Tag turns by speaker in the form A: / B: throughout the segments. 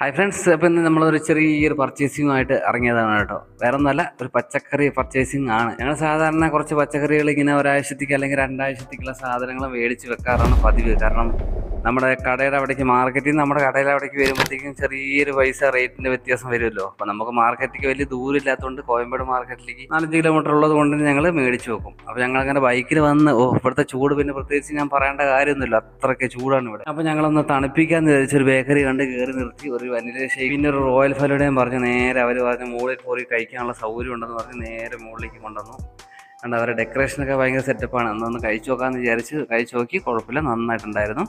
A: Hi friends, അപ്പോൾ ഇന്ന് നമ്മളൊരു ചെറിയൊരു പർച്ചേസിങ്ങുമായിട്ട് ഇറങ്ങിയതാണ് കേട്ടോ. വേറെ ഒന്നുമല്ല, ഒരു പച്ചക്കറി പർച്ചേസിങ് ആണ്. ഞങ്ങൾ സാധാരണ കുറച്ച് പച്ചക്കറികൾ ഇങ്ങനെ ഒരാഴ്ചത്തേക്ക് അല്ലെങ്കിൽ രണ്ടാഴ്ചത്തേക്കുള്ള സാധനങ്ങൾ മേടിച്ച് വെക്കാറാണ് പതിവ്. കാരണം നമ്മുടെ കടയുടെ അവിടേക്ക് മാർക്കറ്റിൽ നിന്ന് നമ്മുടെ കടയുടെ അവിടേക്ക് വരുമ്പോഴത്തേക്കും ചെറിയൊരു പൈസ റേറ്റിൻ്റെ വ്യത്യാസം വരുമല്ലോ. അപ്പോൾ നമുക്ക് മാർക്കറ്റിലേക്ക് വലിയ ദൂരം ഇല്ലാത്തതുകൊണ്ട് കോയമ്പേട് മാർക്കറ്റിലേക്ക് 4 കിലോമീറ്റർ ഉള്ളത് കൊണ്ട് ഞങ്ങൾ മേടിച്ച് വെക്കും. അപ്പോൾ ഞങ്ങളങ്ങനെ ബൈക്കിൽ വന്ന് ഇവിടുത്തെ ചൂട് പിന്നെ പ്രത്യേകിച്ച് ഞാൻ പറയേണ്ട കാര്യമൊന്നുമില്ല, അത്രയ്ക്ക് ചൂടാണ് ഇവിടെ. അപ്പോൾ ഞങ്ങളൊന്ന് തണുപ്പിക്കാമെന്ന് വിചാരിച്ചൊരു ബേക്കറി കണ്ട് കയറി നിർത്തി. ഒരു വനില ഷേക്ക് പിന്നെ ഒരു റോയൽ ഫലൂഡയും പറഞ്ഞ് നേരെ അവർ പറഞ്ഞ് മുകളിൽ പോയി കഴിക്കാനുള്ള സൗകര്യം ഉണ്ടെന്ന് പറഞ്ഞ് നേരെ മുകളിലേക്ക് കൊണ്ടുവന്നു. കണ്ട് അവരുടെ ഡെക്കറേഷനൊക്കെ ഭയങ്കര സെറ്റപ്പാണ്. അന്നൊന്ന് കഴിച്ചു നോക്കാമെന്ന് വിചാരിച്ച് കഴിച്ചു നോക്കി, കുഴപ്പമില്ല, നന്നായിട്ടുണ്ടായിരുന്നു.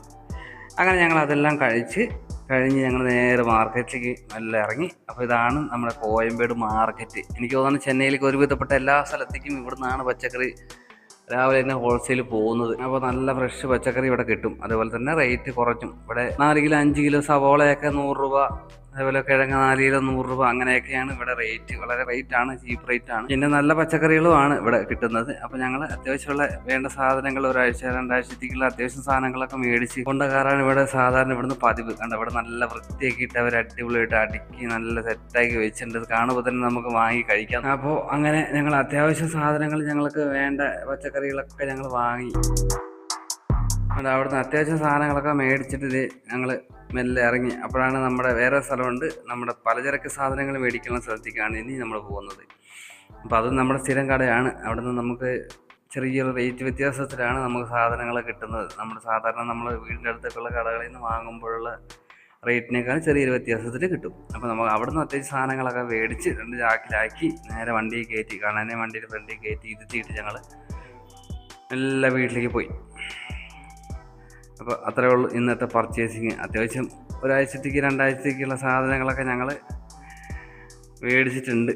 A: അങ്ങനെ ഞങ്ങൾ അതെല്ലാം കഴിഞ്ഞ് ഞങ്ങൾ നേരെ മാർക്കറ്റിലേക്ക് നല്ല ഇറങ്ങി. അപ്പോൾ ഇതാണ് നമ്മുടെ കോയമ്പേട് മാർക്കറ്റ്. എനിക്ക് തോന്നുന്നു ചെന്നൈയിലേക്ക് ഒരുവിധപ്പെട്ട എല്ലാ സ്ഥലത്തേക്കും ഇവിടെ നിന്നാണ് പച്ചക്കറി രാവിലെ തന്നെ ഹോൾസെയിൽ പോകുന്നത്. അപ്പോൾ നല്ല ഫ്രഷ് പച്ചക്കറി ഇവിടെ കിട്ടും. അതുപോലെ തന്നെ റേറ്റ് കുറച്ചും. ഇവിടെ 4 കിലോ 5 കിലോ സവോളയൊക്കെ 100 രൂപ, അതേപോലെ കിഴങ്ങ് 4 കിലോ 100 രൂപ, അങ്ങനെയൊക്കെയാണ് ഇവിടെ റേറ്റ്. വളരെ റേറ്റാണ്, ചീപ്പ് റേറ്റാണ്. പിന്നെ നല്ല പച്ചക്കറികളുമാണ് ഇവിടെ കിട്ടുന്നത്. അപ്പോൾ ഞങ്ങൾ അത്യാവശ്യമുള്ള വേണ്ട സാധനങ്ങൾ ഒരാഴ്ച 2 ആഴ്ചത്തേക്കുള്ള അത്യാവശ്യം സാധനങ്ങളൊക്കെ മേടിച്ച് കൊണ്ടുവരാറാണ് ഇവിടെ സാധാരണ ഇവിടുന്ന് പതിവ്. കണ്ട ഇവിടെ നല്ല വൃത്തിയാക്കിയിട്ട് അവർ അടിപൊളിയായിട്ട് അടുക്കി നല്ല സെറ്റാക്കി വെച്ചിട്ടുണ്ട്. കാണുമ്പോൾ തന്നെ നമുക്ക് വാങ്ങി കഴിക്കാം. അപ്പോൾ അങ്ങനെ ഞങ്ങൾ അത്യാവശ്യം സാധനങ്ങൾ ഞങ്ങൾക്ക് വേണ്ട പച്ചക്കറികളൊക്കെ ഞങ്ങൾ വാങ്ങി. അവിടുന്ന് അത്യാവശ്യം സാധനങ്ങളൊക്കെ മേടിച്ചിട്ട് ഞങ്ങൾ മെല്ലെ ഇറങ്ങി. അപ്പോഴാണ് നമ്മുടെ വേറെ സ്ഥലമുണ്ട്, നമ്മുടെ പലചരക്ക് സാധനങ്ങൾ മേടിക്കുന്ന സ്ഥലത്തേക്കാണ് ഇനി നമ്മൾ പോകുന്നത്. അപ്പോൾ അത് നമ്മുടെ സ്ഥിരം കടയാണ്. അവിടെ നിന്ന് നമുക്ക് ചെറിയൊരു റേറ്റ് വ്യത്യാസത്തിലാണ് നമുക്ക് സാധനങ്ങൾ കിട്ടുന്നത്. നമ്മുടെ സാധാരണ നമ്മൾ വീടിൻ്റെ അടുത്തൊക്കെയുള്ള കടകളിൽ നിന്ന് വാങ്ങുമ്പോഴുള്ള റേറ്റിനേക്കാൾ ചെറിയൊരു വ്യത്യാസത്തിൽ കിട്ടും. അപ്പോൾ നമ്മൾ അവിടെ നിന്ന് അത്യാവശ്യം സാധനങ്ങളൊക്കെ മേടിച്ച് 2 ചാക്കിലാക്കി നേരെ വണ്ടിയിൽ കയറ്റി, കാണാനെ വണ്ടിയിൽ ഫ്രണ്ടിൽ കയറ്റി ഇരുത്തിയിട്ട് ഞങ്ങൾ എല്ലാ വീട്ടിലേക്ക് പോയി. അപ്പോൾ അത്രയേ ഉള്ളൂ ഇന്നത്തെ പർച്ചേസിങ്. അത്യാവശ്യം ഒരാഴ്ചത്തേക്ക് 2 ആഴ്ചത്തേക്കുള്ള സാധനങ്ങളൊക്കെ ഞങ്ങൾ മേടിച്ചിട്ടുണ്ട്.